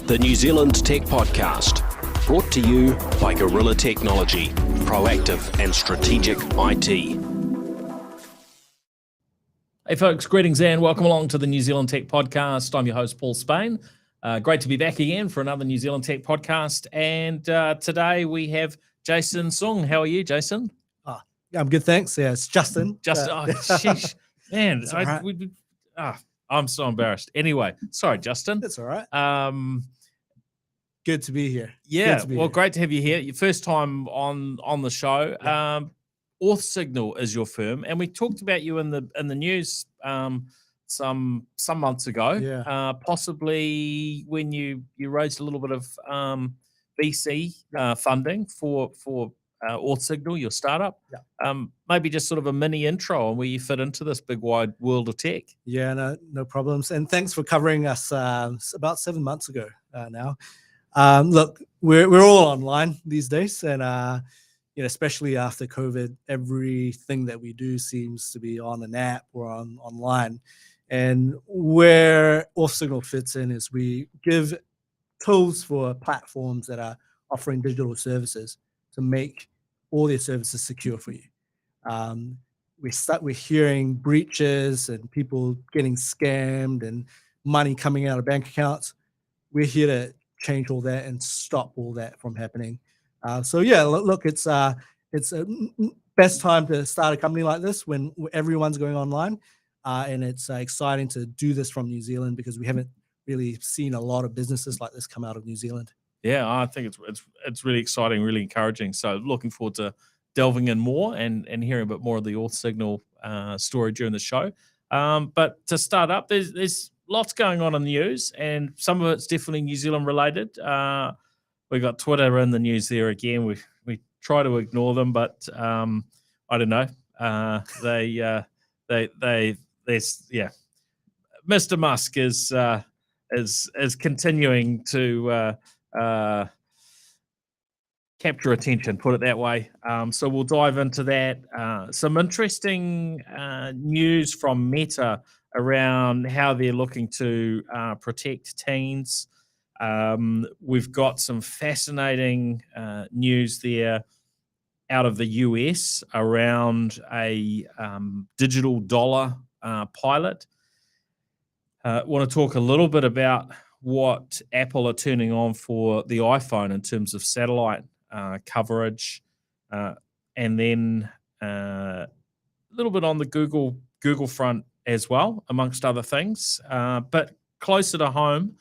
the New Zealand Tech Podcast, brought to you by Gorilla Technology, proactive and strategic IT. Hey folks, greetings and welcome along to the New Zealand Tech Podcast. I'm your host, Paul Spain. Great to be back again for another New Zealand Tech Podcast. And today we have Justin Soong. How are you, Jason? I'm good, thanks. Yeah, it's Justin. Sheesh. Man, right. I'm so embarrassed. Anyway, sorry, Justin. That's all right. Good to be here. Yeah, great to have you here. Your first time on the show. Yeah. Authsignal is your firm, and we talked about you in the news some months ago. Yeah. Possibly when you raised a little bit of VC funding for Authsignal, your startup. Yeah. Maybe just sort of a mini intro on where you fit into this big wide world of tech. Yeah, no problems. And thanks for covering us about 7 months ago now. Look, we're all online these days, and especially after COVID, everything that we do seems to be on an app or online. And where Authsignal fits in is we give tools for platforms that are offering digital services to make all their services secure for you. We're hearing breaches and people getting scammed and money coming out of bank accounts. We're here to change all that and stop all that from happening. Look, it's a best time to start a company like this when everyone's going online, and it's exciting to do this from New Zealand because we haven't really seen a lot of businesses like this come out of New Zealand. Yeah, I think it's really exciting, really encouraging. So looking forward to delving in more and hearing a bit more of the Authsignal story during the show. But to start up, there's lots going on in the news, and some of it's definitely New Zealand related. We got Twitter in the news there again. We try to ignore them, but I don't know. Mr. Musk is continuing to capture attention, put it that way. So we'll dive into that. Some interesting news from Meta around how they're looking to protect teens. We've got some fascinating news there out of the US around a digital dollar pilot. Want to talk a little bit about what Apple are turning on for the iPhone in terms of satellite coverage, and then a little bit on the Google front as well, amongst other things. But closer to home,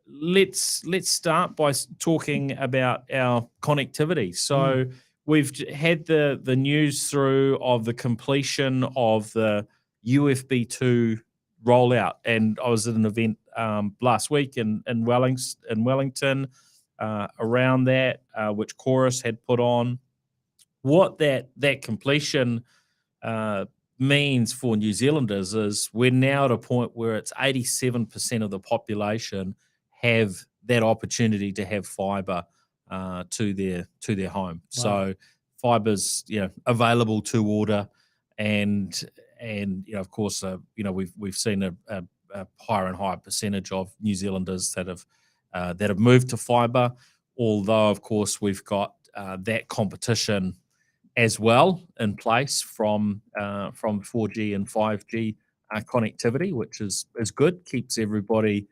let's start by talking about our connectivity. So we've had the news through of the completion of the USB 2 rollout, and I was at an event last week in Wellington around that, which Chorus had put on. What that completion means for New Zealanders is we're now at a point where it's 87% of the population have that opportunity to have fibre to their home. Wow. So fiber's available to order, and of course we've seen a higher and higher percentage of New Zealanders that have moved to fibre. Although of course we've got that competition as well in place from 4G and 5G connectivity, which is good, keeps everybody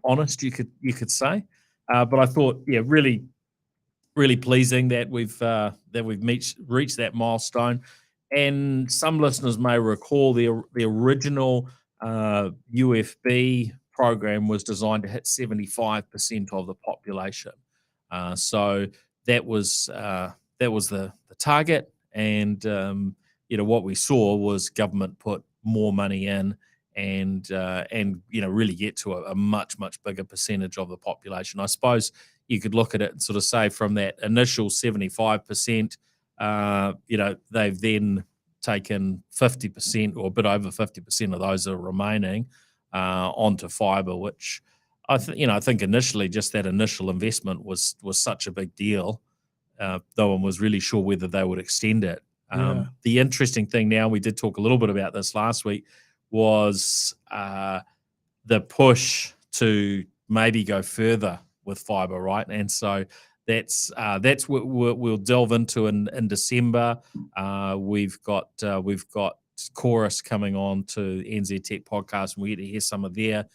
honest, you could say. But I thought, really, really pleasing that we've reached that milestone. And some listeners may recall the original UFB program was designed to hit 75% of the population. So that was the target, and what we saw was government put more money in and really get to a much bigger percentage of the population. I suppose you could look at it and sort of say from that initial 75%, they've then taken 50% or a bit over 50% of those that are remaining onto fibre, which I think initially just that initial investment was such a big deal. No one was really sure whether they would extend it. The interesting thing now, we did talk a little bit about this last week, was the push to maybe go further with fiber, right? And so that's what we'll delve into in December. We've got Chorus coming on to NZ Tech Podcast, and we get to hear some of their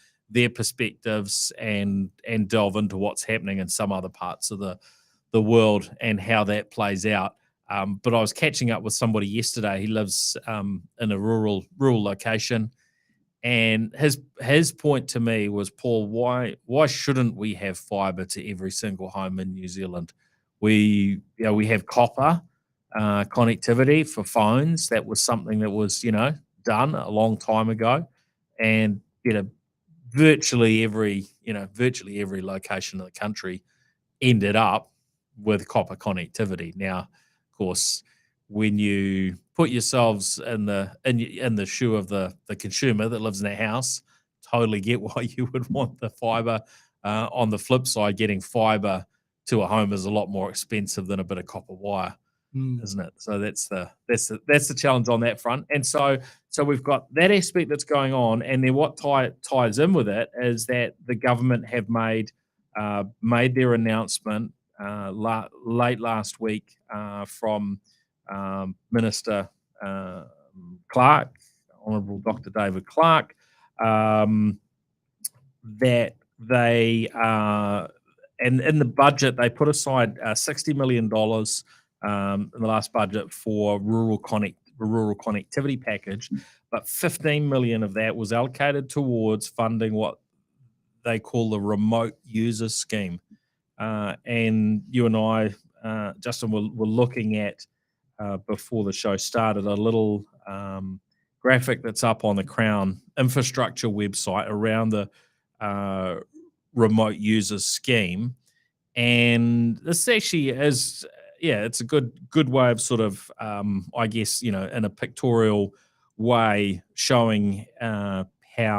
perspectives and delve into what's happening in some other parts of the world and how that plays out. But I was catching up with somebody yesterday. He lives in a rural location, and his point to me was, Paul, why shouldn't we have fibre to every single home in New Zealand? We have copper connectivity for phones. That was something that was done a long time ago, and virtually every location in the country ended up with copper connectivity. Now, of course, when you put yourselves in the shoe of the consumer that lives in a house, totally get why you would want the fiber. On the flip side, getting fiber to a home is a lot more expensive than a bit of copper wire, isn't it? So that's the challenge on that front. And so we've got that aspect that's going on, and then what ties in with it is that the government have made their announcement late last week from Minister Clark, Honourable Dr. David Clark, that they and in the budget they put aside $60 million in the last budget for rural connectivity package, but 15 million of that was allocated towards funding what they call the remote user scheme. And you and I, Justin, were looking at before the show started a little graphic that's up on the Crown infrastructure website around the remote user scheme, and this actually is, it's a good way of sort of, I guess, in a pictorial way showing how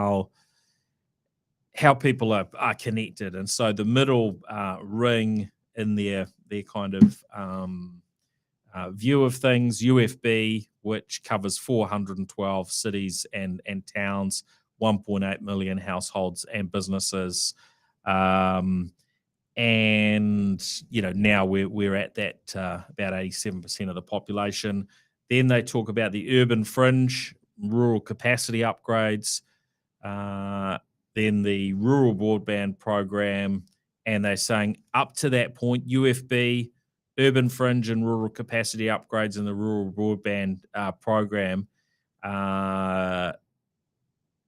people are connected. And so the middle ring in their kind of view of things, UFB, which covers 412 cities and towns, 1.8 million households and businesses. And now we're at that about 87% of the population. Then they talk about the urban fringe, rural capacity upgrades, then the rural broadband program, and they're saying up to that point, UFB, urban fringe and rural capacity upgrades in the rural broadband program.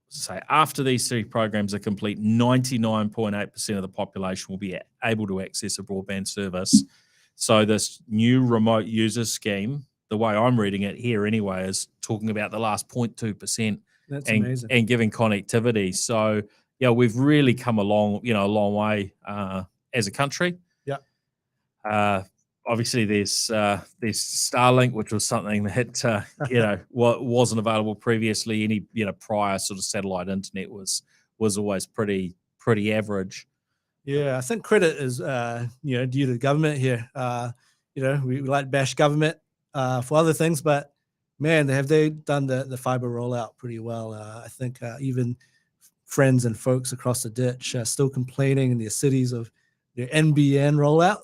Say after these three programs are complete, 99.8% of the population will be able to access a broadband service. So this new remote user scheme, the way I'm reading it here anyway, is talking about the last 0.2%. That's amazing. And giving connectivity. So we've really come a long way as a country. Yeah. Obviously, there's Starlink, which was something that wasn't available previously. Any prior sort of satellite internet was always pretty average. Yeah, I think credit is due to the government here. We like to bash government for other things, but man, have they done the fiber rollout pretty well? I think even friends and folks across the ditch are still complaining in their cities of their NBN rollout.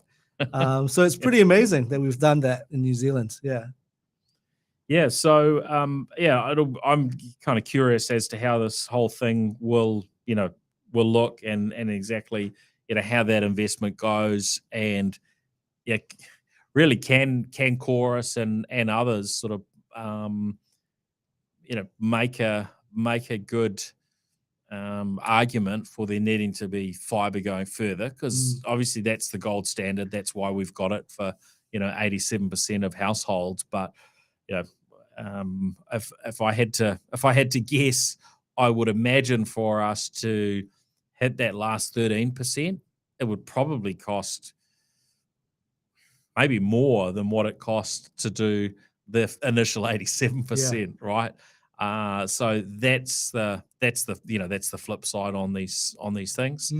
So it's pretty amazing that we've done that in New Zealand. Yeah. So I'm kind of curious as to how this whole thing will look and exactly how that investment goes, and really can Chorus and others sort of make a good argument for there needing to be fiber going further, because obviously that's the gold standard. That's why we've got it for 87% of households. But if I had to guess, I would imagine for us to hit that last 13%, it would probably cost maybe more than what it cost to do the initial 87%, right? So that's the flip side on these things.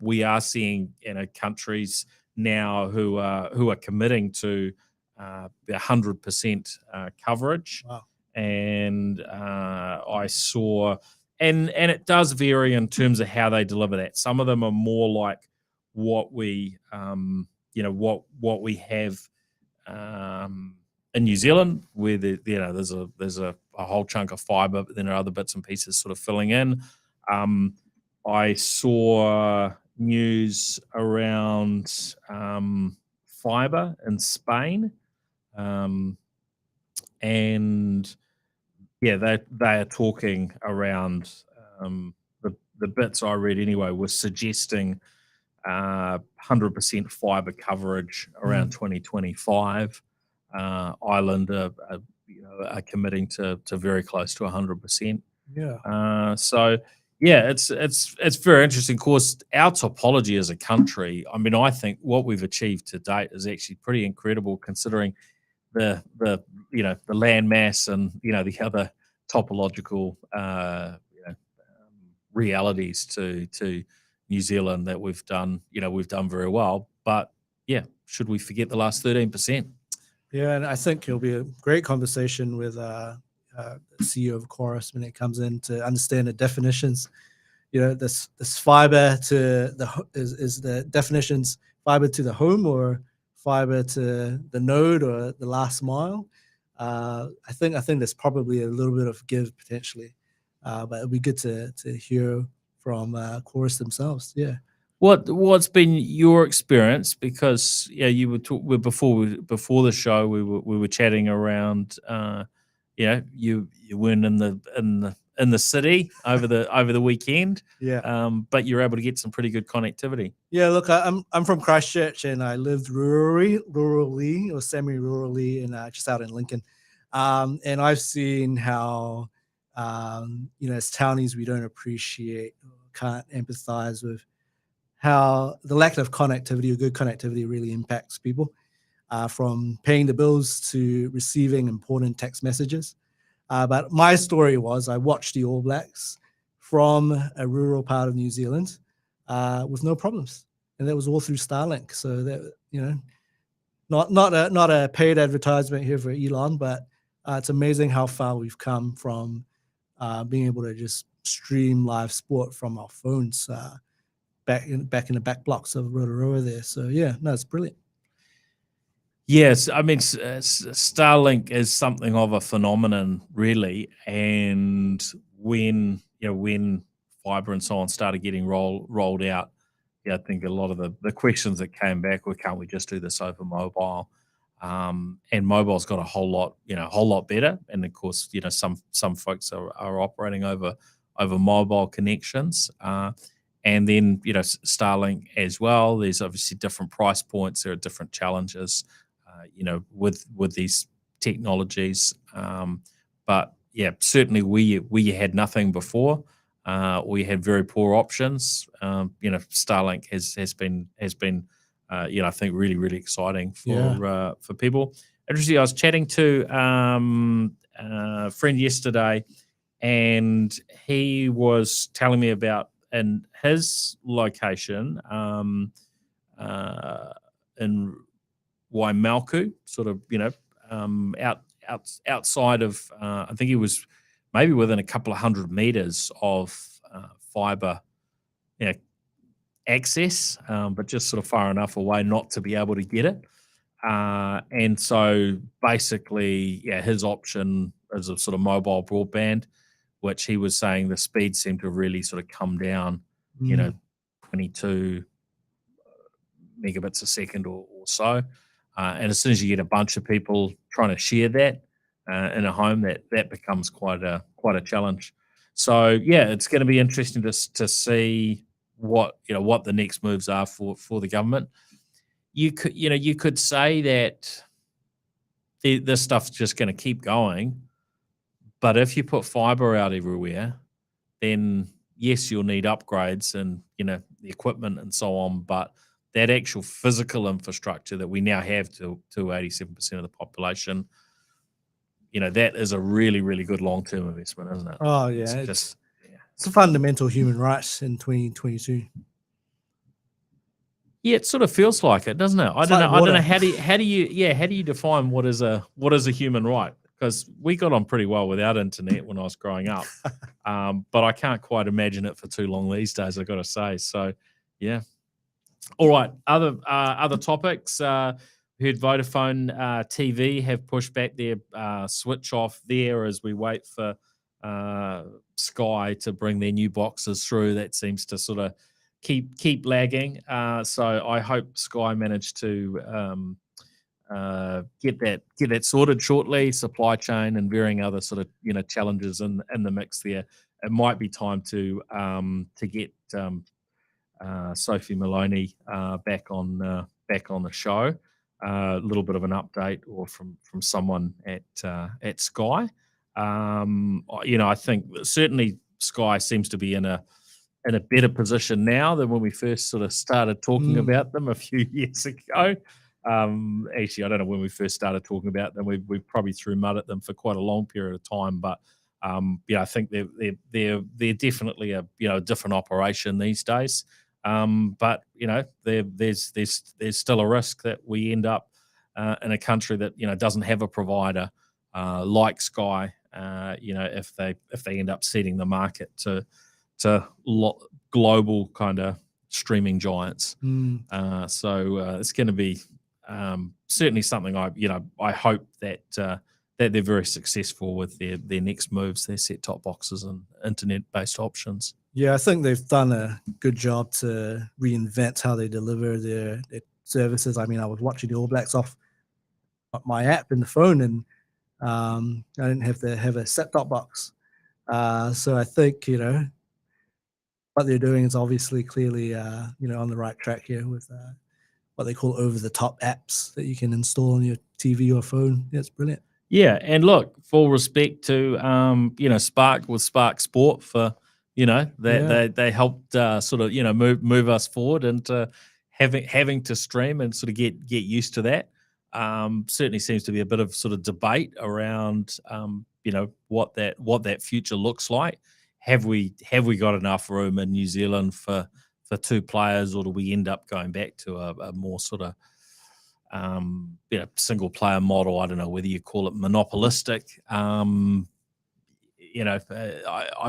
We are seeing countries now who are committing to 100% coverage. Wow. And I saw, and it does vary in terms of how they deliver that. Some of them are more like what we what we have in New Zealand, where there's a whole chunk of fibre, but then there are other bits and pieces sort of filling in. I saw news around fibre in Spain, and yeah, they are talking around the bits I read anyway was suggesting 100% fibre coverage around 2025. Ireland are committing to very close to 100%. Yeah. So yeah, it's very interesting. Of course, our topology as a country, I mean, I think what we've achieved to date is actually pretty incredible, considering the the land mass and the other topological realities to New Zealand that we've done very well. But yeah, should we forget the last 13%? Yeah, and I think it'll be a great conversation with CEO of Chorus when it comes in to understand the definitions. This fiber to is the definitions fiber to the home or fiber to the node or the last mile. I think there's probably a little bit of give potentially, but it'll be good to hear from Chorus themselves. Yeah. What's been your experience? Because you were before the show we were chatting around. You weren't in the city over the weekend. Yeah. But you're able to get some pretty good connectivity. Yeah. Look, I'm from Christchurch and I lived rurally or semi-rurally in just out in Lincoln, and I've seen how as townies we don't appreciate or can't empathize with how the lack of connectivity or good connectivity really impacts people, from paying the bills to receiving important text messages. But my story was I watched the All Blacks from a rural part of New Zealand with no problems, and that was all through Starlink. So that not a paid advertisement here for Elon, but it's amazing how far we've come from being able to just stream live sport from our phones. Back in the back blocks of Rotorua there. So yeah, no, it's brilliant. Yes, I mean Starlink is something of a phenomenon, really. And when fiber and so on started getting rolled out, I think a lot of the questions that came back were, can't we just do this over mobile? And mobile's got a whole lot better. And of course, some folks are operating over mobile connections. And then, Starlink as well. There's obviously different price points. There are different challenges, with these technologies. But yeah, certainly we had nothing before. We had very poor options. Starlink has been I think really, really exciting for people. Interesting. I was chatting to a friend yesterday, and he was telling me about in his location in Waimalku, sort of outside of I think he was maybe within a couple of 100 meters of fiber access, but just sort of far enough away not to be able to get it. And so basically, his option is a sort of mobile broadband, which he was saying the speed seemed to really sort of come down, 22 megabits a second or so. And as soon as you get a bunch of people trying to share that in a home, that becomes quite a challenge. So yeah, it's going to be interesting to see what the next moves are for the government. You could say that this stuff's just going to keep going, but if you put fiber out everywhere, then yes, you'll need upgrades and the equipment and so on, but that actual physical infrastructure that we now have to 87% of the population, that is a really, really good long-term investment, isn't it? Oh yeah, it's a fundamental human right in 2022. Yeah, it sort of feels like it, doesn't it? I don't know. How do you define what is a human right? Because we got on pretty well without internet when I was growing up, but I can't quite imagine it for too long these days, I've got to say. So, yeah. All right, other topics. Heard Vodafone TV have pushed back their switch off there as we wait for Sky to bring their new boxes through. That seems to sort of keep lagging. So I hope Sky managed to get that sorted shortly. Supply chain and varying other sort of challenges in the mix there. It might be time to get Sophie Maloney back on the show. A little bit of an update or from someone at Sky. I think certainly Sky seems to be in a better position now than when we first sort of started talking about them a few years ago. Actually, I don't know when we first started talking about them. We probably threw mud at them for quite a long period of time, but I think they're definitely a different operation these days. But there's still a risk that we end up in a country that doesn't have a provider like Sky. If they end up setting the market to global kind of streaming giants. So it's going to be certainly something I hope that they're very successful with their next moves, their set-top boxes and internet-based options. Yeah, I think they've done a good job to reinvent how they deliver their services. I mean, I was watching the All Blacks off my app in the phone, and I didn't have to have a set-top box. So I think, what they're doing is obviously clearly, on the right track here with what they call over-the-top apps that you can install on your TV or phone. Yeah, it's brilliant. Yeah, and look, full respect to Spark with Spark Sport for they helped sort of move us forward into having to stream and sort of get used to that. Certainly seems to be a bit of sort of debate around what that future looks like. Have we got enough room in New Zealand for two players, or do we end up going back to a more sort of single player model? I don't know whether you call it monopolistic. I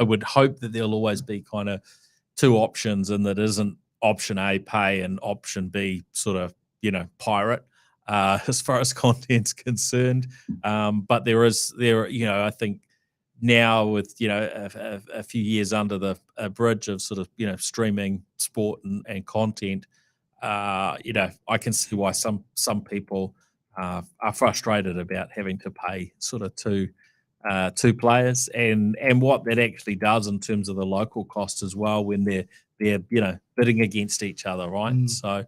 would hope that there'll always be kind of two options, and that isn't option A pay and option B sort of pirate as far as content's concerned. But there I think now with a few years under the bridge of sort of streaming sport and content, I can see why some people are frustrated about having to pay sort of two players, and what that actually does in terms of the local cost as well when they're bidding against each other, right? So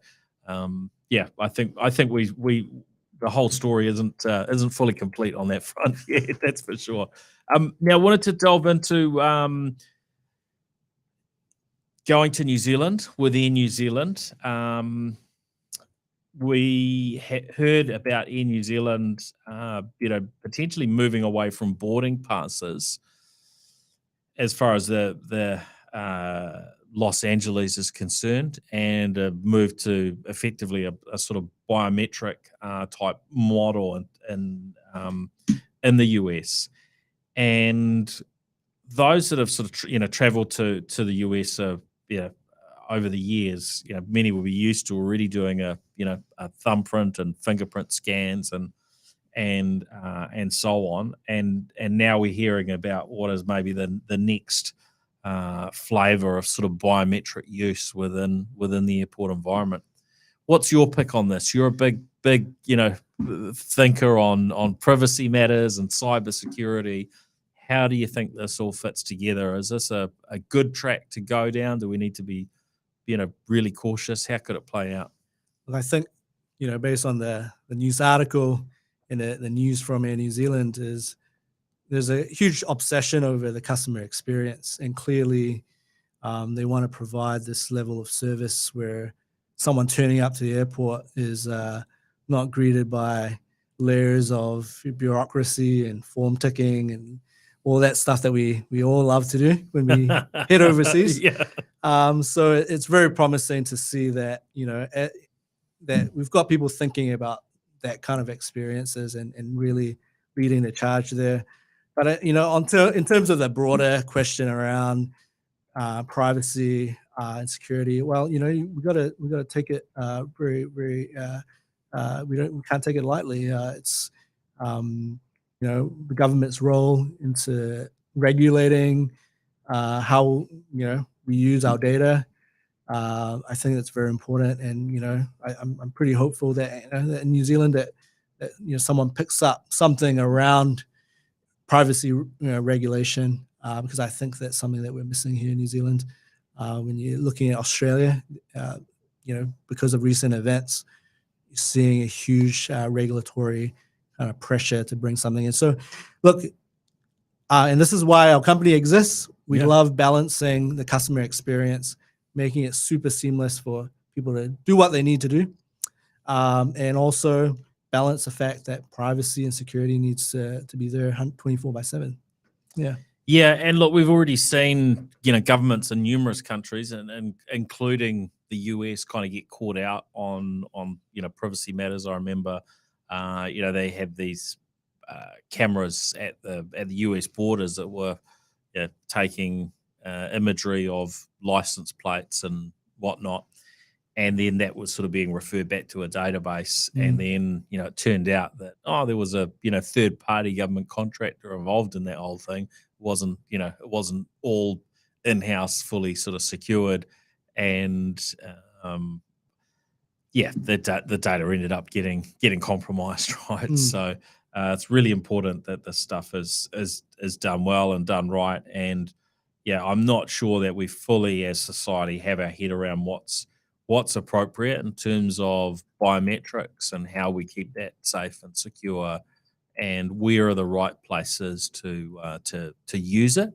I think we the whole story isn't fully complete on that front yet, that's for sure. Now I wanted to delve into going to New Zealand. With Air New Zealand, we heard about Air New Zealand, potentially moving away from boarding passes as far as the Los Angeles is concerned, and move to effectively a sort of biometric type model in the US. And those that have sort of traveled to the US over the years, many will be used to already doing a thumbprint and fingerprint scans and so on, and now we're hearing about what is maybe the next flavor of sort of biometric use within the airport environment. What's your pick on this? You're a big thinker on privacy matters and cybersecurity. How do you think this all fits together? Is this a good track to go down? Do we need to be really cautious? How could it play out? Well, I think, based on the news article and the news from Air New Zealand, is there's a huge obsession over the customer experience, and clearly they want to provide this level of service where someone turning up to the airport is not greeted by layers of bureaucracy and form ticking and all that stuff that we all love to do when we head overseas. So it's very promising to see that, that we've got people thinking about that kind of experiences and really leading the charge there. But, in terms of the broader question around privacy, and security. Well, we got to take it very, very. We can't take it lightly. It's the government's role into regulating how we use our data. I think that's very important, and I'm pretty hopeful that, that in New Zealand that someone picks up something around privacy regulation, because I think that's something that we're missing here in New Zealand. When you're looking at Australia, because of recent events, you're seeing a huge regulatory kind of pressure to bring something in. So, look, and this is why our company exists. We love balancing the customer experience, making it super seamless for people to do what they need to do, and also balance the fact that privacy and security needs to be there 24/7. Yeah. Yeah, and look, we've already seen, governments in numerous countries, and including the US, kind of get caught out on privacy matters. I remember, they have these cameras at the US borders that were taking imagery of license plates and whatnot, and then that was sort of being referred back to a database, and then it turned out that there was a third party government contractor involved in that whole thing. It wasn't all in-house, fully sort of secured, and the data ended up getting compromised, right? So it's really important that this stuff is done well and done right. And I'm not sure that we fully as society have our head around what's appropriate in terms of biometrics and how we keep that safe and secure, and where are the right places to use it.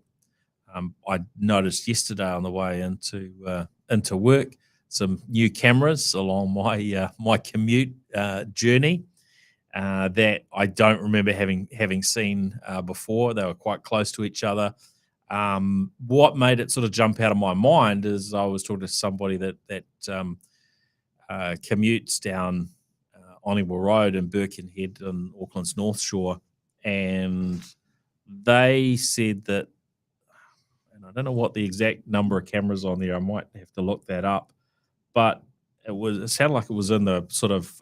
I noticed yesterday on the way into work some new cameras along my commute journey that I don't remember having seen before. They were quite close to each other. What made it sort of jump out of my mind is I was talking to somebody that commutes down Authsignal Road in Birkenhead on Auckland's North Shore, and they said that, and I don't know what the exact number of cameras on there, I might have to look that up, but it sounded like it was in the sort of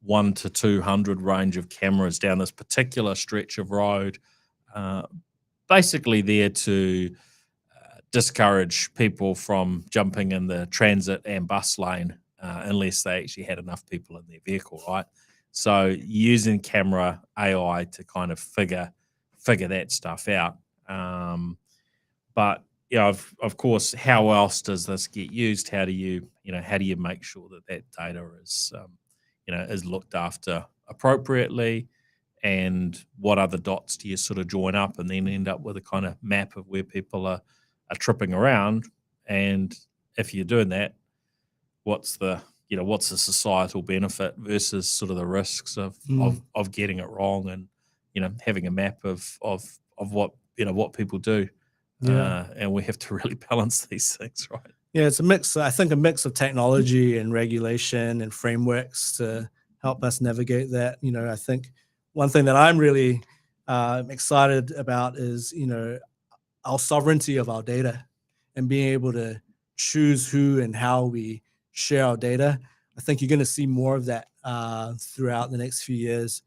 1 to 200 range of cameras down this particular stretch of road, basically there to discourage people from jumping in the transit and bus lane unless they actually had enough people in their vehicle, right? So using camera AI to kind of figure that stuff out. But of course, how else does this get used? How do you make sure that data is looked after appropriately? And what other dots do you sort of join up and then end up with a kind of map of where people are tripping around? And if you're doing that, what's the societal benefit versus sort of the risks of getting it wrong, and having a map of what people do. And we have to really balance these things, right? Yeah, it's a mix. I think a mix of technology and regulation and frameworks to help us navigate that. I think one thing that I'm really excited about is our sovereignty of our data and being able to choose who and how we share our data. I think you're going to see more of that throughout the next few years,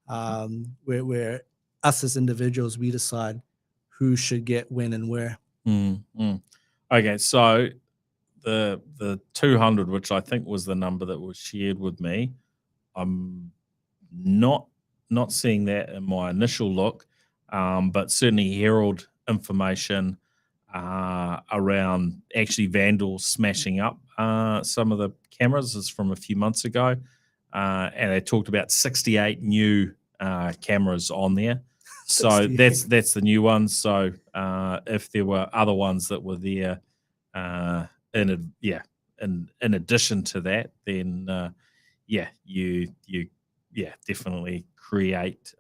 where us as individuals, we decide who should get when and where. Okay, so the 200, which I think was the number that was shared with me, I'm not seeing that in my initial look, but certainly Herald information around actually vandals smashing up some of the cameras is from a few months ago, and they talked about 68 new cameras on there. So that's the new ones. So if there were other ones that were there in addition to that, then you definitely create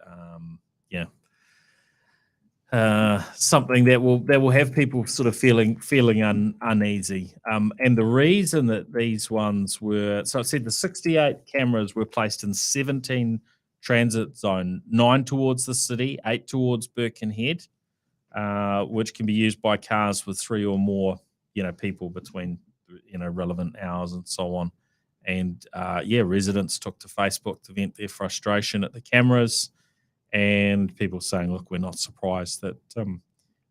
something that will have people sort of feeling uneasy. And the reason that these ones were, so I said the 68 cameras were placed in 17 transit zone, 9 towards the city, 8 towards Birkenhead, which can be used by cars with 3 or more people between relevant hours and so on. And residents took to Facebook to vent their frustration at the cameras, and people saying, look, we're not surprised that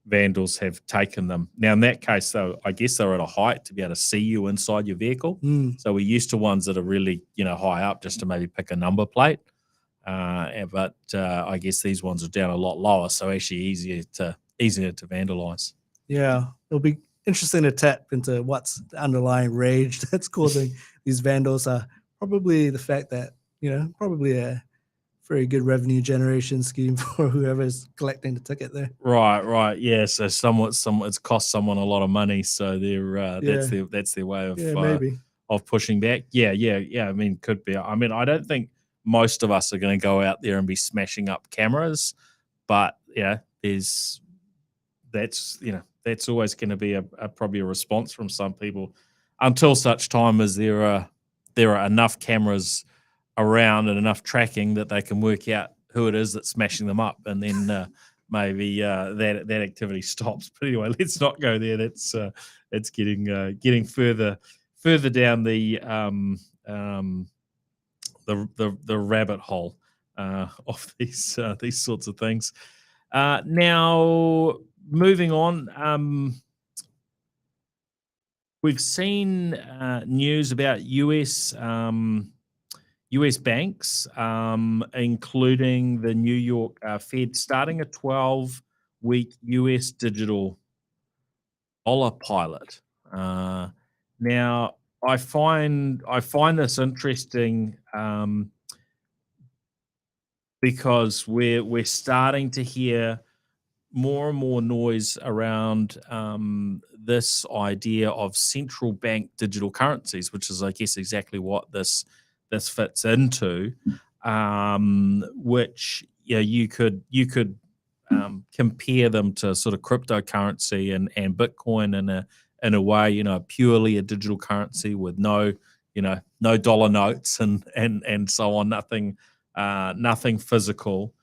vandals have taken them. Now, in that case, though, I guess they're at a height to be able to see you inside your vehicle. So we're used to ones that are really, high up just to maybe pick a number plate. But I guess these ones are down a lot lower, so actually easier to vandalize. Yeah, it'll be interesting to tap into what's the underlying rage that's causing these vandals. Probably the fact that, probably a very good revenue generation scheme for whoever's collecting the ticket there. Right. Yeah. So it's cost someone a lot of money. So that's their way of maybe of pushing back. Yeah. I mean, could be. I mean, I don't think most of us are going to go out there and be smashing up cameras, but that's always going to be probably a response from some people until such time as there are enough cameras around and enough tracking that they can work out who it is that's smashing them up, and then maybe that activity stops. But anyway, let's not go there. That's it's getting further down the rabbit hole of these sorts of things. Now, moving on, we've seen news about US banks, including the New York Fed, starting a 12-week US digital dollar pilot. Now, I find this interesting because we're starting to hear more and more noise around this idea of central bank digital currencies, which is, I guess, exactly what this fits into, which you could compare them to sort of cryptocurrency and Bitcoin in a way, purely a digital currency with no dollar notes and so on, nothing physical.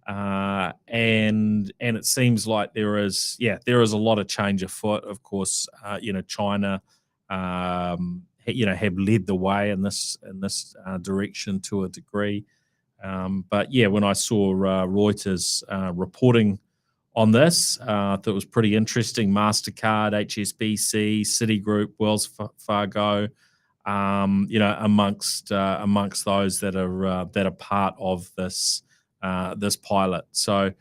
And it seems like there is a lot of change afoot. Of course, China have led the way in this direction to a degree. But when I saw Reuters reporting on this, I thought it was pretty interesting. MasterCard, HSBC, Citigroup, Wells Fargo, amongst those that are part of this pilot. So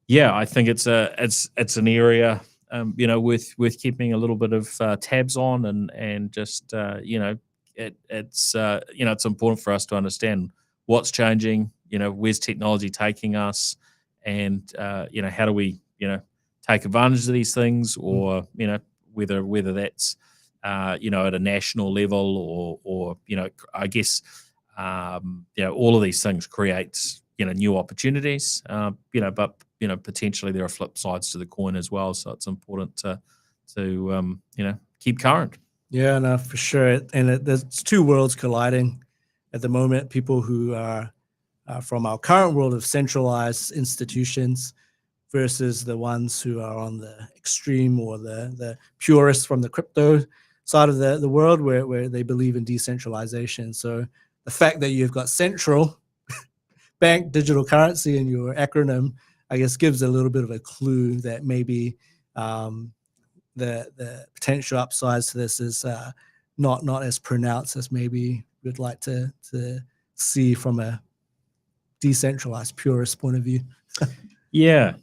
I think it's an area worth keeping a little bit of tabs on, and just it's important for us to understand what's changing, where's technology taking us, and how do we take advantage of these things, or whether that's at a national level, or I guess all of these things create new opportunities, but potentially there are flip sides to the coin as well. So it's important to keep current. Yeah, no, for sure. And there's two worlds colliding at the moment. People who are from our current world of centralized institutions versus the ones who are on the extreme, or the purists from the crypto side of the world, where they believe in decentralization. So the fact that you've got central bank digital currency in your acronym, I guess, gives a little bit of a clue that maybe the potential upsides to this is not as pronounced as maybe we'd like to see from a decentralized purist point of view. Yeah.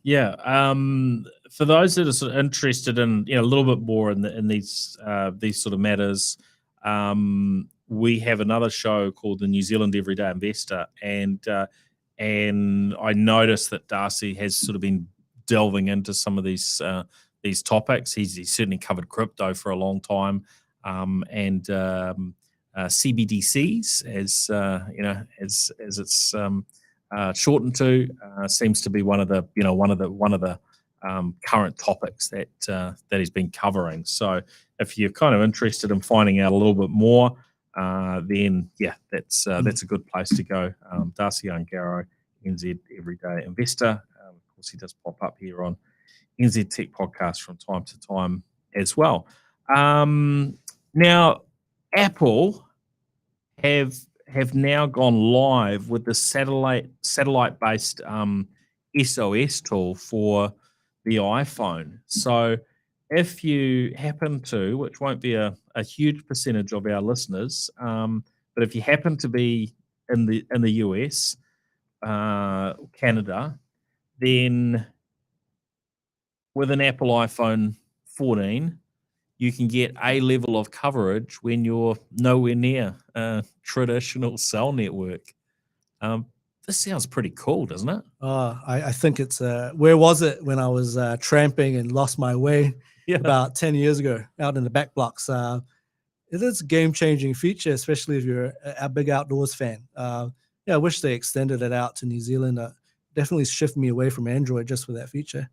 For those that are sort of interested in a little bit more in these sort of matters, we have another show called the New Zealand Everyday Investor, and I noticed that Darcy has sort of been delving into some of these topics. He's certainly covered crypto for a long time, and CBDCs, as it's shortened to, seems to be one of the current topics that he's been covering. So if you're kind of interested in finding out a little bit more, then that's a good place to go. Darcy Ungaro, NZ Everyday Investor. Of course, he does pop up here on NZ Tech Podcast from time to time as well. Now, Apple have now gone live with the satellite based SOS tool for the iPhone. So if you happen to, which won't be a huge percentage of our listeners, but if you happen to be in the US, Canada, then with an Apple iPhone 14, you can get a level of coverage when you're nowhere near a traditional cell network. Um, this sounds pretty cool, doesn't it? I think it's where was it when I was tramping and lost my way Yeah. about 10 years ago out in the back blocks. It is a game-changing feature, especially if you're a big outdoors fan. Yeah, I wish they extended it out to New Zealand. Definitely shift me away from Android just for that feature.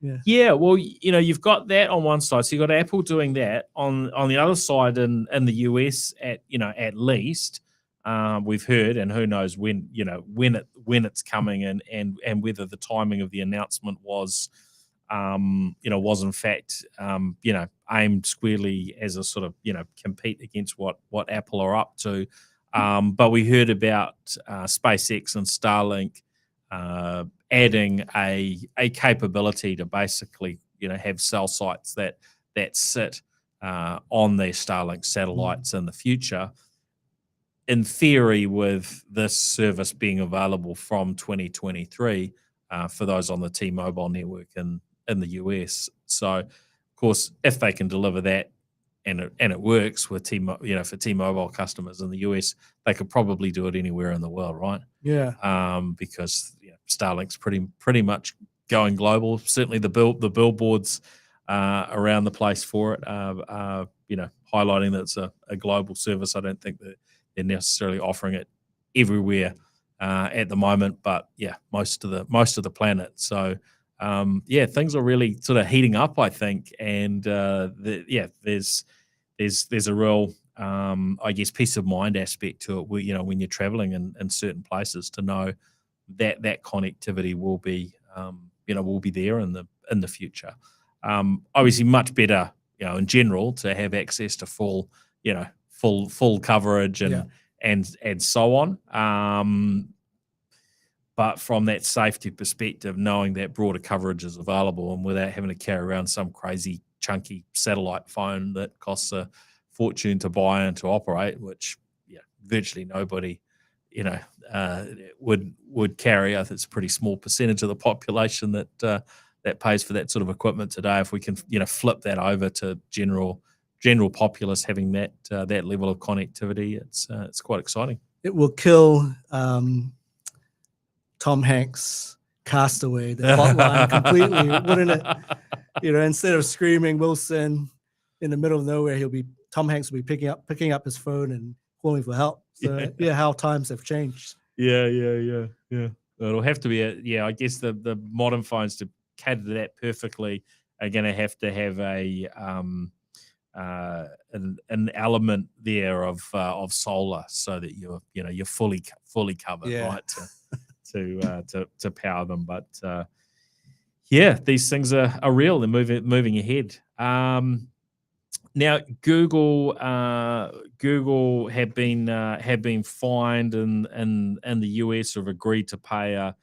Yeah. Yeah, well, you've got that on one side. So you've got Apple doing that. On the other side, in the US, at least, we've heard, and who knows when it's coming, and whether the timing of the announcement was in fact aimed squarely as a sort of compete against what Apple are up to. But we heard about SpaceX and Starlink adding a capability to basically have cell sites that sit on their Starlink satellites in the future. In theory, with this service being available from 2023 for those on the T-Mobile network in the US. So, of course, if they can deliver that and it works with for T-Mobile customers in the US, they could probably do it anywhere in the world, right? Yeah. Because Starlink's pretty much going global. Certainly, the billboards around the place for it are highlighting that it's a global service. I don't think that they're necessarily offering it everywhere at the moment, but most of the planet. So things are really sort of heating up, I think, and there's a real I guess peace of mind aspect to it. When you're traveling in certain places, to know that connectivity will be there in the future. Obviously, much better in general to have access to full coverage and so on. But from that safety perspective, knowing that broader coverage is available and without having to carry around some crazy chunky satellite phone that costs a fortune to buy and to operate, which virtually nobody would carry. I think it's a pretty small percentage of the population that pays for that sort of equipment today. If we can flip that over to general populace having that level of connectivity, it's quite exciting. It will kill Tom Hanks' Castaway, the plotline completely, wouldn't it? Instead of screaming Wilson in the middle of nowhere, Tom Hanks will be picking up his phone and calling for help. So how times have changed. Yeah. It'll have to be I guess the modern phones to cater to that perfectly are going to have an element there of solar, so that you're fully covered, right? To power them, but these things are real. They're moving ahead. Now, Google have been fined in the US, or have agreed to pay a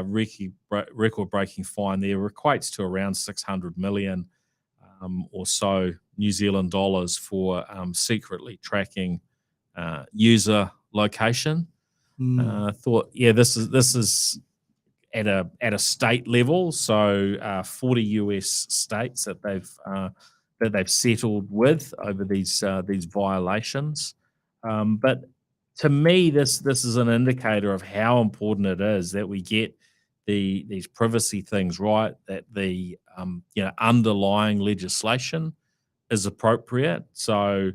record-breaking fine. There equates to around 600 million or so New Zealand dollars for secretly tracking user location. Thought, this is at a state level, so 40 US states that they've settled with over these violations. But to me, this is an indicator of how important it is that we get these privacy things right, that the underlying legislation is appropriate. So,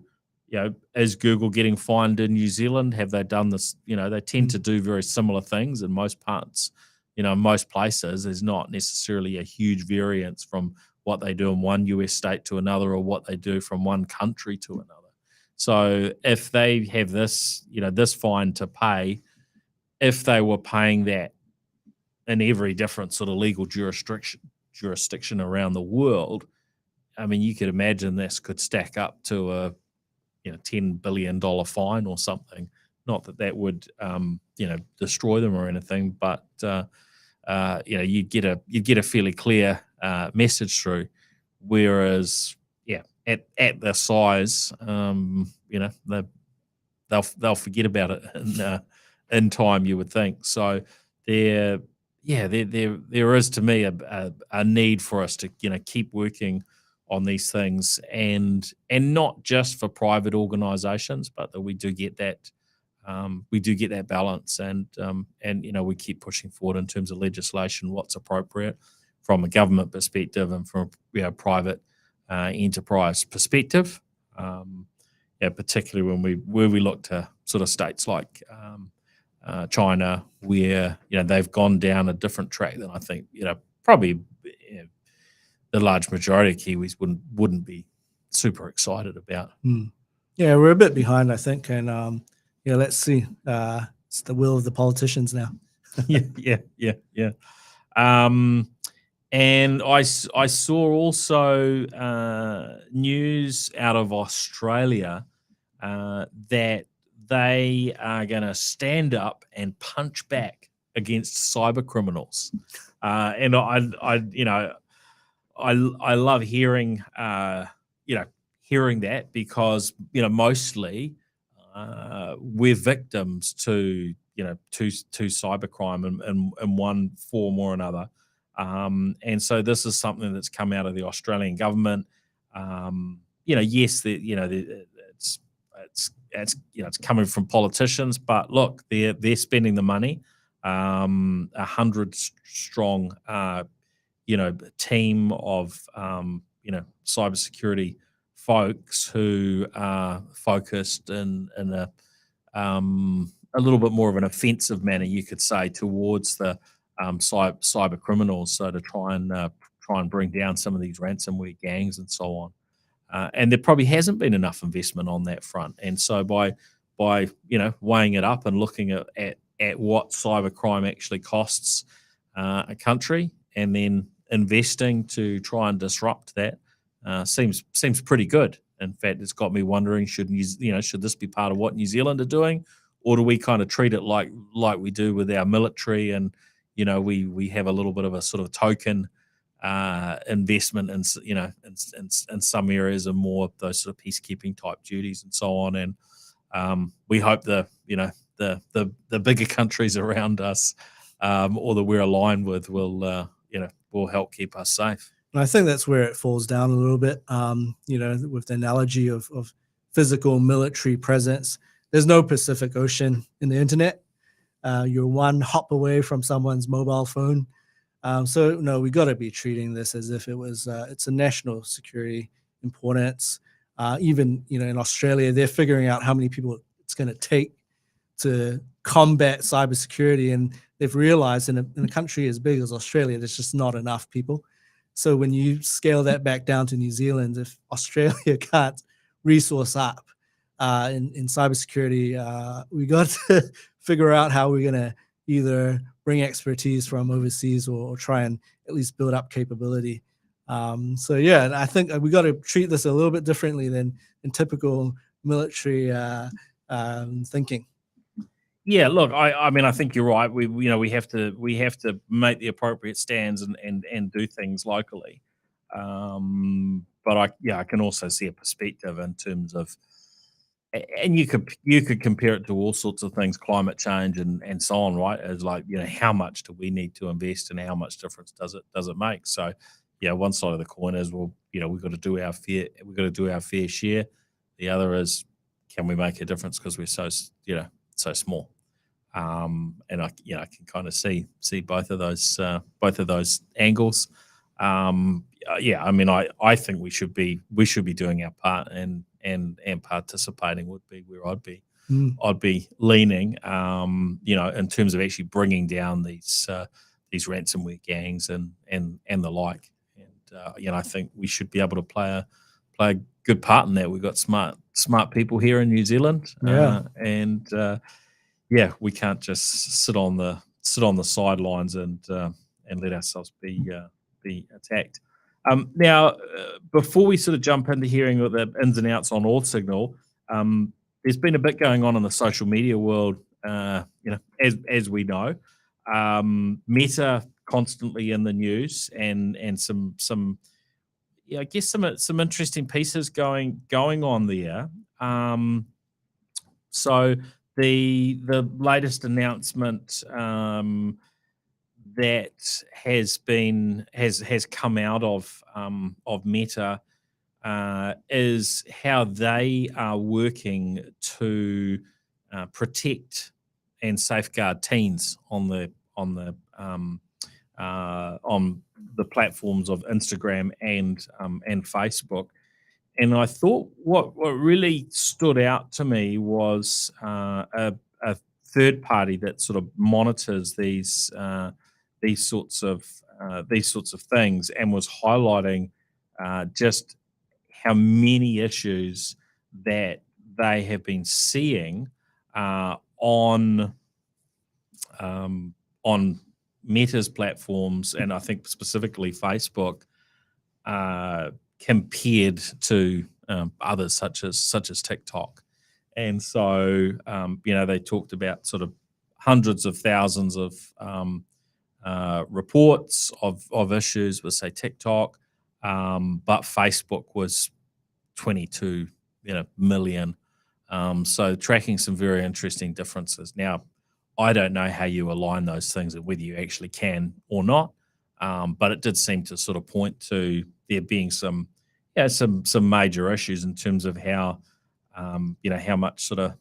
is Google getting fined in New Zealand? Have they done this? They tend to do very similar things in most parts. Most places, there's not necessarily a huge variance from what they do in one US state to another, or what they do from one country to another. So if they have this, this fine to pay, if they were paying that in every different sort of legal jurisdiction around the world, I mean, you could imagine this could stack up to a $10 billion fine or something. Not that that would destroy them or anything, but you'd get a fairly clear message through. Whereas, at the size, they'll forget about it in time, you would think. So there is, to me, a need for us to keep working on these things, and not just for private organisations, but that we do get that balance, and we keep pushing forward in terms of legislation, what's appropriate from a government perspective and from a private enterprise perspective. Particularly when we look to sort of states like China, where they've gone down a different track than I think probably the large majority of Kiwis wouldn't be super excited about. Yeah, we're a bit behind, I think, and let's see. It's the will of the politicians now. Yeah. And I saw also news out of Australia that they are going to stand up and punch back against cyber criminals, and I love hearing that, because mostly we're victims to cybercrime in one form or another. And so this is something that's come out of the Australian government. Yes, it's coming from politicians, but look, they're spending the money. 100 strong, team of cybersecurity folks who are focused in a little bit more of an offensive manner, you could say, towards the cyber criminals, so to try and bring down some of these ransomware gangs and so on. And there probably hasn't been enough investment on that front. And so by weighing it up and looking at what cybercrime actually costs a country, and then investing to try and disrupt that, seems pretty good. In fact, it's got me wondering, should this be part of what New Zealand are doing, or do we kind of treat it like we do with our military, and we have a little bit of a sort of token investment in some areas, and more of those sort of peacekeeping type duties and so on. And we hope the bigger countries around us, or that we're aligned with, will help keep us safe. And I think that's where it falls down a little bit. With the analogy of physical military presence, there's no Pacific Ocean in the internet. You're one hop away from someone's mobile phone. So no, we got to be treating this as if it's a national security importance. Even in Australia, they're figuring out how many people it's going to take to combat cybersecurity, and they've realized in a country as big as Australia, there's just not enough people. So when you scale that back down to New Zealand, if Australia can't resource up in cybersecurity, we got to figure out how we're going to either bring expertise from overseas or try and at least build up capability. So yeah, I think we got to treat this a little bit differently than in typical military thinking. Yeah, look, I mean, I think you're right. We have to make the appropriate stands and do things locally. But I can also see a perspective in terms of, and you could compare it to all sorts of things, climate change and so on, right? As like, how much do we need to invest, and how much difference does it make? So, one side of the coin is, well, we've got to do our fair share. The other is, can we make a difference because we're so small? And I can kind of see both of those angles. I mean, I think we should be doing our part, and participating would be where I'd be leaning. In terms of actually bringing down these ransomware gangs and the like. And I think we should be able to play a good part in that. We've got smart people here in New Zealand. We can't just sit on the sidelines and let ourselves be attacked. Now, before we sort of jump into hearing what the ins and outs on Authsignal, there's been a bit going on in the social media world, as we know. Meta constantly in the news, and some I guess some interesting pieces going on there. So the latest announcement that has come out of Meta is how they are working to protect and safeguard teens on the platforms of Instagram and Facebook. And I thought what really stood out to me was a third party that sort of monitors these sorts of things, and was highlighting just how many issues that they have been seeing on Meta's platforms, and I think specifically Facebook, compared to others such as TikTok. And so they talked about sort of hundreds of thousands of reports of issues with, say, TikTok, but Facebook was 22 million. So tracking some very interesting differences. Now, I don't know how you align those things and whether you actually can or not, but it did seem to sort of point to there being some major issues in terms of how how much sort of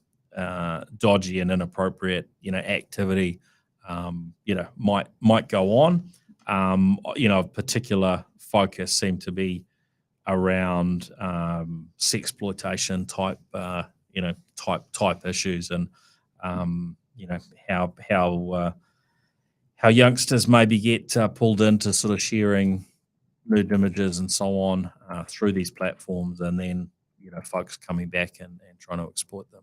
dodgy and inappropriate activity might go on. Particular focus seemed to be around sexploitation type issues, and how youngsters maybe get pulled into sort of sharing nude images and so on through these platforms, and then folks coming back and trying to exploit them.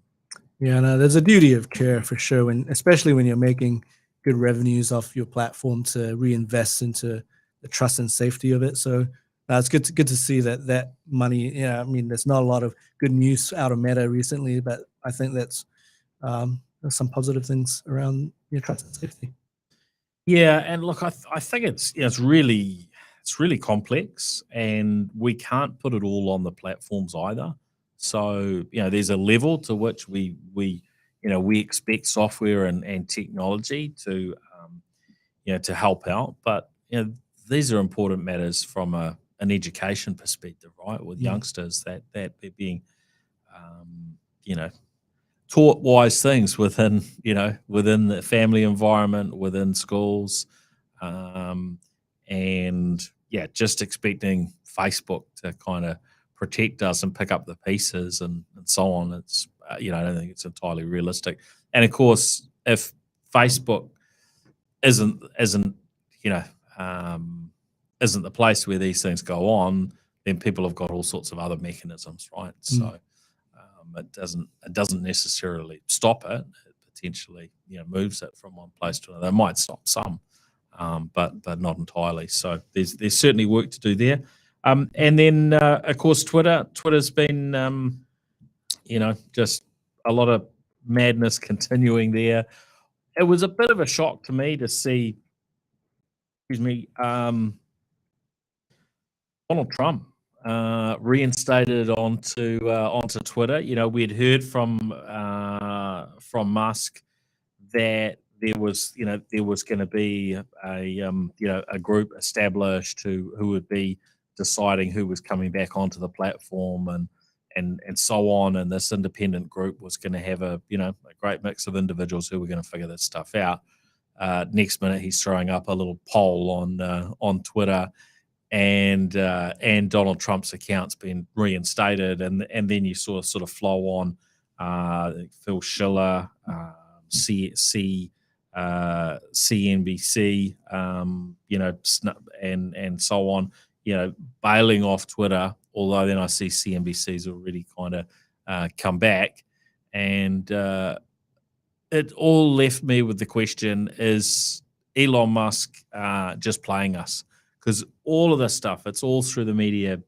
Yeah, no, there's a duty of care for sure, and especially when you're making good revenues off your platform, to reinvest into the trust and safety of it. So it's good to see that money. I mean, there's not a lot of good news out of Meta recently, but I think that's there's some positive things around trust and safety. Yeah, and look, I think it's really complex, and we can't put it all on the platforms either. So there's a level to which we expect software and technology to to help out, but these are important matters from an education perspective, right? With youngsters, that they're being taught wise things within the family environment, within schools, and just expecting Facebook to kind of protect us and pick up the pieces and so on. It's I don't think it's entirely realistic. And of course, if Facebook isn't the place where these things go on, then people have got all sorts of other mechanisms, right? So it doesn't necessarily stop it. It potentially moves it from one place to another. It might stop some, but not entirely. So there's certainly work to do there. And then of course Twitter's been just a lot of madness continuing there. It was a bit of a shock to me to see, Donald Trump reinstated onto Twitter. We'd heard from Musk that there was going to be a group established who would be deciding who was coming back onto the platform and so on, and this independent group was going to have a great mix of individuals who were going to figure this stuff out. Next minute, he's throwing up a little poll on Twitter, and Donald Trump's account's been reinstated, and then you saw sort of flow on Phil Schiller, CNBC, and so on, bailing off Twitter. Although then I see CNBC's already kind of come back, and it all left me with the question: is Elon Musk just playing us? because all of this stuff, it's all through the media,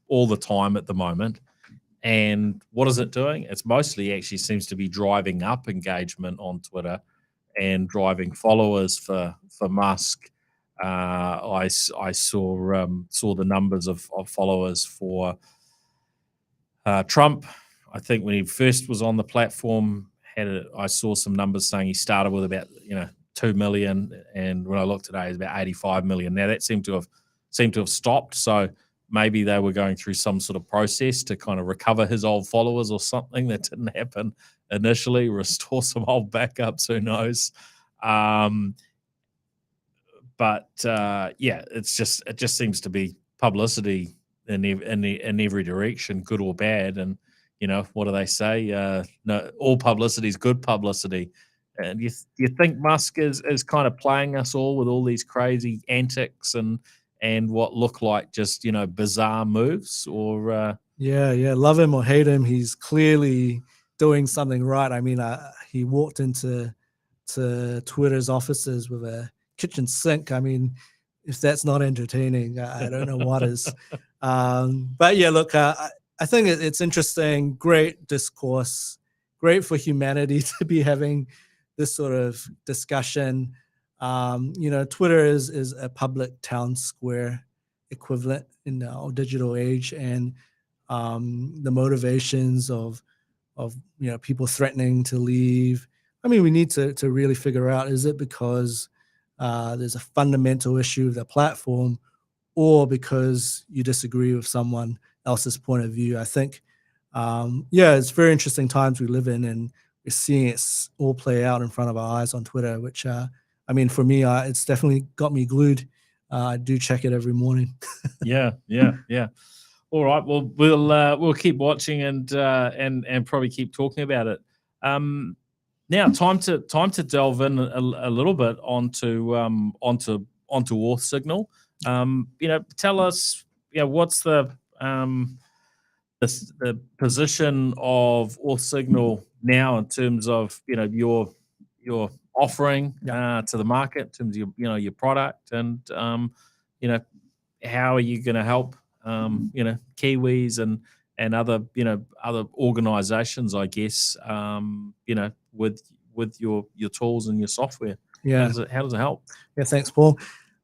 all the time at the moment. And what is it doing? It's mostly actually seems to be driving up engagement on Twitter and driving followers for Musk. I saw the numbers of followers for Trump. I think when he first was on the platform, I saw some numbers saying he started with about 2 million, and when I looked today, it's about 85 million. Now that seemed to have stopped. So maybe they were going through some sort of process to kind of recover his old followers or something that didn't happen initially, restore some old backups, who knows. But it just seems to be publicity in every direction, good or bad. And what do they say? No, all publicity is good publicity. And you think Musk is kind of playing us all with all these crazy antics and what look like just bizarre moves? Or Yeah, love him or hate him, he's clearly doing something right. I mean, he walked into Twitter's offices with a kitchen sink. I mean, if that's not entertaining, I don't know what is. But yeah, look, I think it's interesting, great discourse, great for humanity to be having this sort of discussion. Twitter is a public town square equivalent in our digital age, and the motivations of people threatening to leave. I mean, we need to really figure out, is it because there's a fundamental issue with the platform, or because you disagree with someone else's point of view? I think, it's very interesting times we live in, and we're seeing it all play out in front of our eyes on Twitter, which, for me, it's definitely got me glued. I do check it every morning. Yeah. All right. Well, we'll keep watching and probably keep talking about it. Now, time to delve in a little bit onto Authsignal. Tell us, what's the position of Authsignal now in terms of your offering to the market, in terms of your product, and how are you going to help Kiwis and other other organizations, I guess, with your tools and your software? Yeah. How does it help? Yeah, thanks, Paul.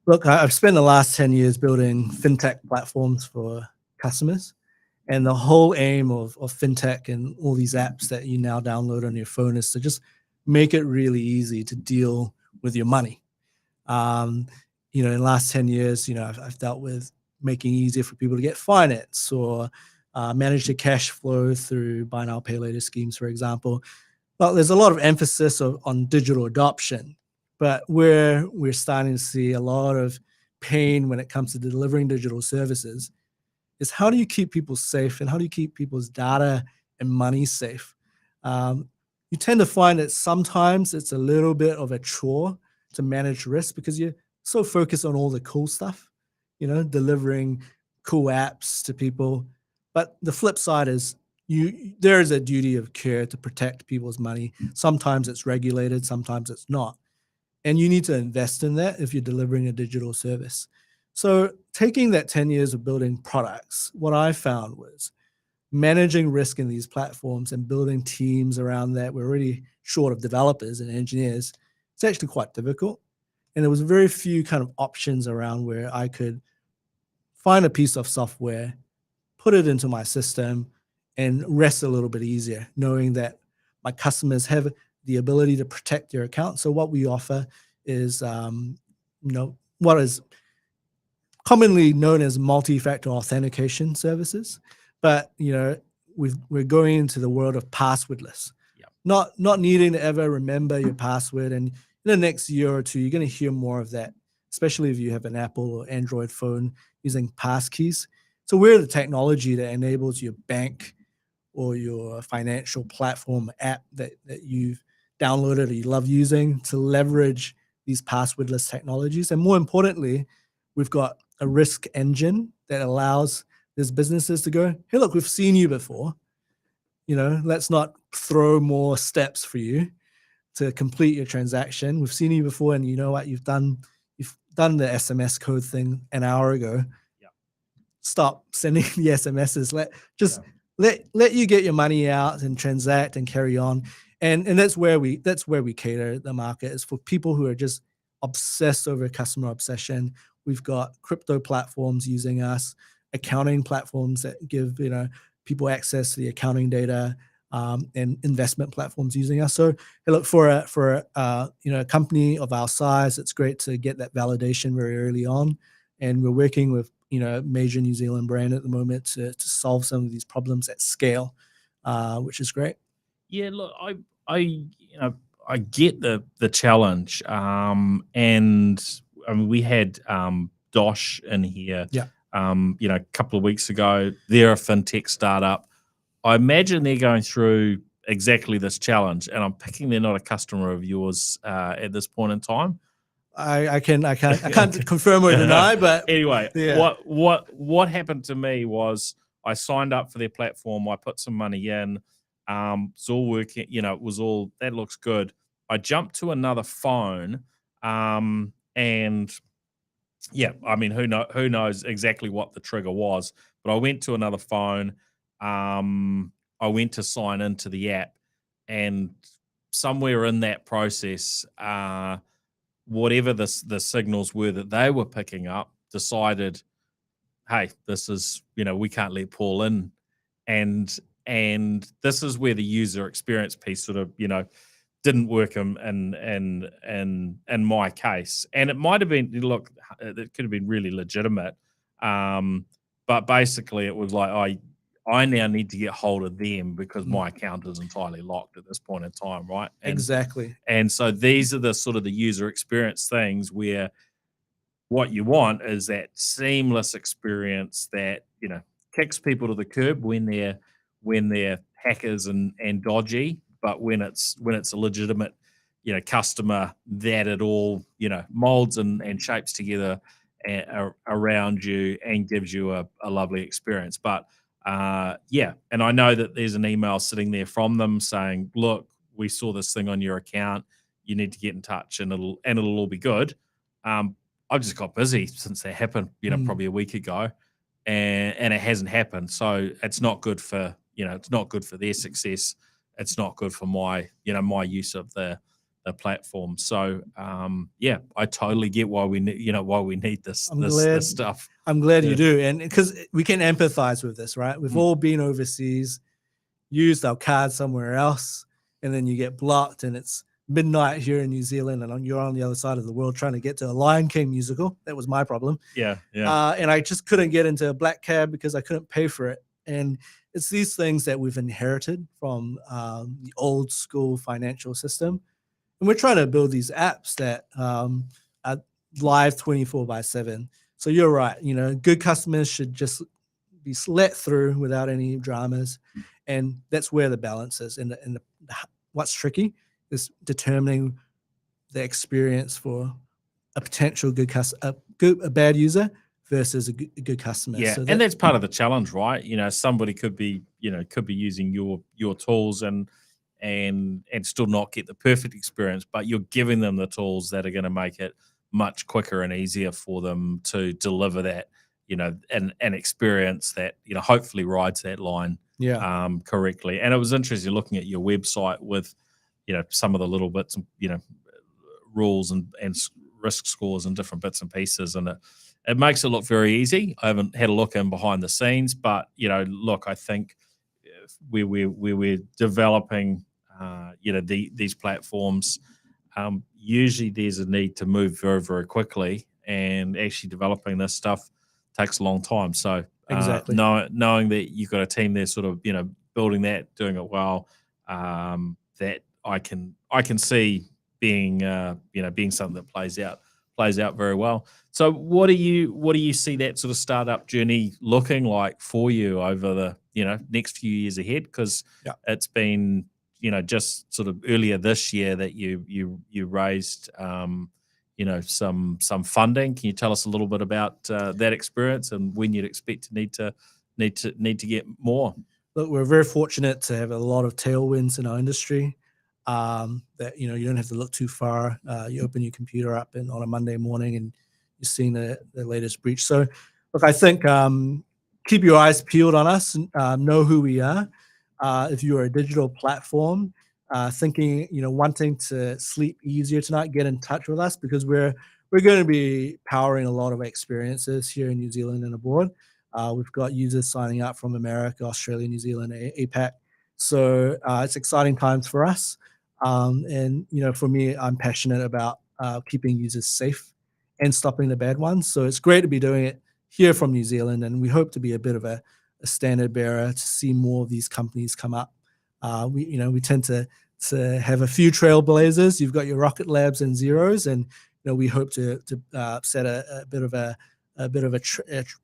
Look, I've spent the last 10 years building fintech platforms for customers, and the whole aim of fintech and all these apps that you now download on your phone is to just make it really easy to deal with your money. In the last 10 years, I've dealt with making it easier for people to get finance, or manage their cash flow through buy now, pay later schemes, for example. Well, there's a lot of emphasis on digital adoption, but where we're starting to see a lot of pain when it comes to delivering digital services is, how do you keep people safe, and how do you keep people's data and money safe? You tend to find that sometimes it's a little bit of a chore to manage risk, because you're so focused on all the cool stuff, delivering cool apps to people. But the flip side is, there is a duty of care to protect people's money. Sometimes it's regulated, sometimes it's not. And you need to invest in that if you're delivering a digital service. So taking that 10 years of building products, what I found was managing risk in these platforms and building teams around that. We're already short of developers and engineers. It's actually quite difficult. And there was very few kind of options around where I could find a piece of software, put it into my system, and rest a little bit easier, knowing that my customers have the ability to protect their account. So what we offer is, what is commonly known as multi-factor authentication services. But, we're going into the world of passwordless. Not needing to ever remember your password. And in the next year or two, you're going to hear more of that, especially if you have an Apple or Android phone using passkeys. So we're the technology that enables your bank or your financial platform app that you've downloaded or you love using to leverage these passwordless technologies. And more importantly, we've got a risk engine that allows these businesses to go, hey, look, we've seen you before. Let's not throw more steps for you to complete your transaction. We've seen you before, and you know what you've done. You've done the SMS code thing an hour ago. Yeah. Stop sending the SMSs. Let you get your money out and transact and carry on. And that's where we cater the market, is for people who are just obsessed over customer obsession. We've got crypto platforms using us, accounting platforms that give people access to the accounting data, and investment platforms using us. So hey, look, for a company of our size, it's great to get that validation very early on, and we're working with major New Zealand brand at the moment to solve some of these problems at scale, which is great. Yeah, look, I get the challenge, and I mean we had Dosh in here, Yeah. a couple of weeks ago. They're a fintech startup. I imagine they're going through exactly this challenge, and I'm picking they're not a customer of yours at this point in time. I can't confirm or deny, but anyway, yeah. what happened to me was I signed up for their platform. I put some money in. It's all working. It was all that looks good. I jumped to another phone, and yeah, I mean, who knows exactly what the trigger was, but I went to another phone. I went to sign into the app, and somewhere in that process, whatever the signals were that they were picking up, decided, hey, this is we can't let Paul in, and this is where the user experience piece sort of didn't work in my case. And it might have been, look, it could have been really legitimate, but basically it was like I now need to get hold of them because my account is entirely locked at this point in time, right? Exactly. And so these are the sort of the user experience things where what you want is that seamless experience that kicks people to the curb when they're hackers and dodgy, but when it's a legitimate customer, that it all molds and shapes together around you and gives you a lovely experience. But yeah, and I know that there's an email sitting there from them saying, look, we saw this thing on your account, you need to get in touch and it'll all be good. I just got busy since that happened, probably a week ago, and it hasn't happened. So it's not good for it's not good for their success. It's not good for my my use of the platform. So yeah, I totally get why we need this this stuff. I'm glad you do, and because we can empathize with this, right? We've all been overseas, used our card somewhere else, and then you get blocked, and it's midnight here in New Zealand, and you're on the other side of the world trying to get to a Lion King musical. That was my problem. Yeah. And I just couldn't get into a black cab because I couldn't pay for it. And it's these things that we've inherited from the old school financial system. And we're trying to build these apps that are live 24/7. So you're right. Good customers should just be let through without any dramas. And that's where the balance is. And what's tricky is determining the experience for a potential a bad user versus a good customer. Yeah, So and that's part of the challenge, right? Somebody could be using your tools and still not get the perfect experience, but you're giving them the tools that are going to make it much quicker and easier for them to deliver that, an experience that hopefully rides that line correctly. And it was interesting looking at your website with some of the little bits, rules and risk scores and different bits and pieces, and it makes it look very easy. I haven't had a look in behind the scenes, but look, I think we're developing these platforms. Usually there's a need to move very, very quickly, and actually developing this stuff takes a long time. So exactly, knowing that you've got a team there sort of building that, doing it well, that I can see being being something that plays out very well. So what do you see that sort of startup journey looking like for you over the next few years ahead? Because it's been just sort of earlier this year that you raised some funding. Can you tell us a little bit about that experience and when you'd expect to need to get more? Look, we're very fortunate to have a lot of tailwinds in our industry. That you don't have to look too far. You open your computer up on a Monday morning and seeing the latest breach. So, look, I think keep your eyes peeled on us. Know who we are. If you are a digital platform, thinking, wanting to sleep easier tonight, get in touch with us, because we're going to be powering a lot of experiences here in New Zealand and abroad. We've got users signing up from America, Australia, New Zealand, APAC. So it's exciting times for us. And for me, I'm passionate about keeping users safe and stopping the bad ones. So it's great to be doing it here from New Zealand, and we hope to be a bit of a standard bearer to see more of these companies come up. We tend to have a few trailblazers. You've got your Rocket Labs and Zeros, and we hope to set a bit of a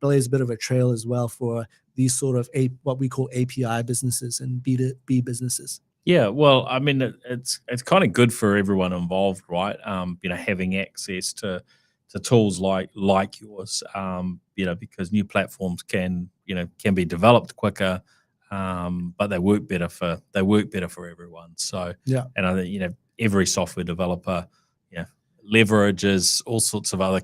blaze a bit of a trail as well for these sort of what we call API businesses and B2B businesses. Yeah, well, I mean, it's kind of good for everyone involved, right? Having access to tools like yours, because new platforms can be developed quicker, but they work better for everyone. So yeah, and I think every software developer leverages all sorts of other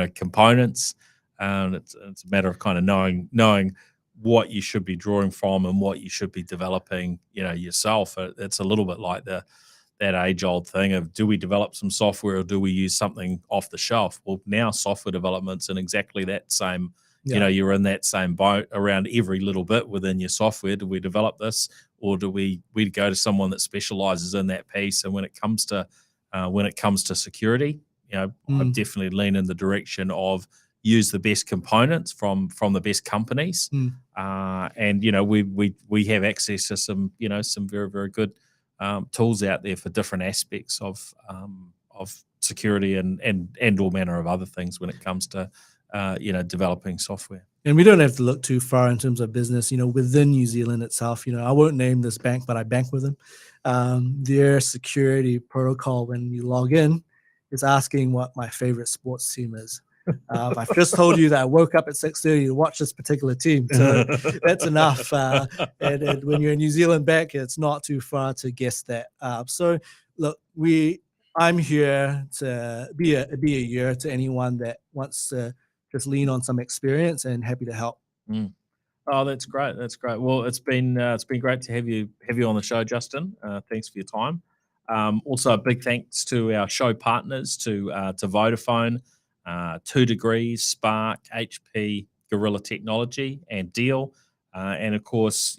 components, and it's a matter of kind of knowing what you should be drawing from and what you should be developing yourself. It's a little bit like that age-old thing of, do we develop some software or do we use something off the shelf? Well, now software development's in exactly that same, you're in that same boat around every little bit within your software. Do we develop this, or do we go to someone that specializes in that piece? And when it comes to security, I've definitely leaned in the direction of use the best components from the best companies. And we have access to some very, very good tools out there for different aspects of security and all manner of other things when it comes to developing software. And we don't have to look too far in terms of business. Within New Zealand itself, I won't name this bank, but I bank with them. Their security protocol when you log in is asking what my favorite sports team is. I've just told you that I woke up at 6:30 to watch this particular team, so that's enough. And when you're a New Zealand bank, it's not too far to guess that. So look, I'm here to be a ear to anyone that wants to just lean on some experience, and happy to help. Oh, that's great. That's great. Well, it's been great to have you on the show, Justin. Thanks for your time. Also, a big thanks to our show partners, to Vodafone, 2 Degrees, Spark, HP, Gorilla Technology, and Deal. And of course,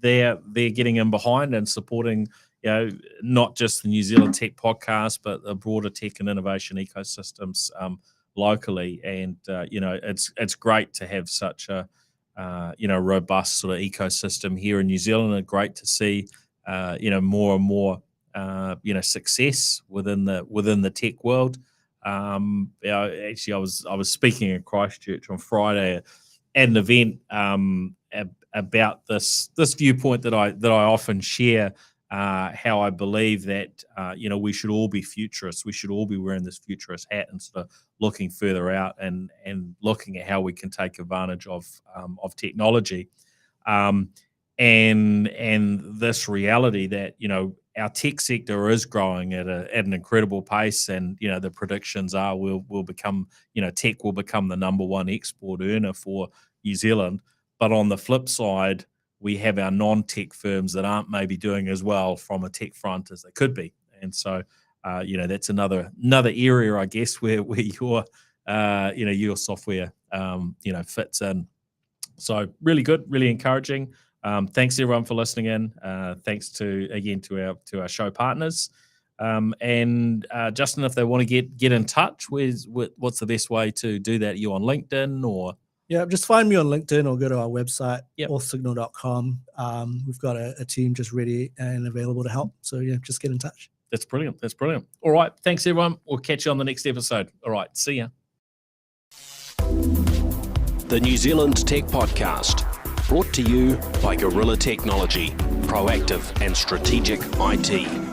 they're getting in behind and supporting, not just the New Zealand Tech Podcast, but the broader tech and innovation ecosystems locally. And it's great to have such a robust sort of ecosystem here in New Zealand, and great to see more and more success within the tech world. Actually, I was speaking at Christchurch on Friday at an event about this viewpoint that I often share. How I believe that we should all be futurists. We should all be wearing this futurist hat and sort of looking further out and looking at how we can take advantage of technology, and this reality that our tech sector is growing at an incredible pace, and the predictions are we'll become tech will become the number one export earner for New Zealand. But on the flip side, we have our non-tech firms that aren't maybe doing as well from a tech front as they could be, and so that's another area, I guess, where your software fits in. So really good, really encouraging. Thanks everyone for listening in. Thanks to our show partners. And Justin, if they want to get in touch, what's the best way to do that? Are you on LinkedIn or? Yeah, just find me on LinkedIn or go to our website, authsignal.com. We've got a team just ready and available to help. So just get in touch. That's brilliant. All right. Thanks everyone. We'll catch you on the next episode. All right. See ya. The New Zealand Tech Podcast, brought to you by Gorilla Technology, proactive and strategic IT.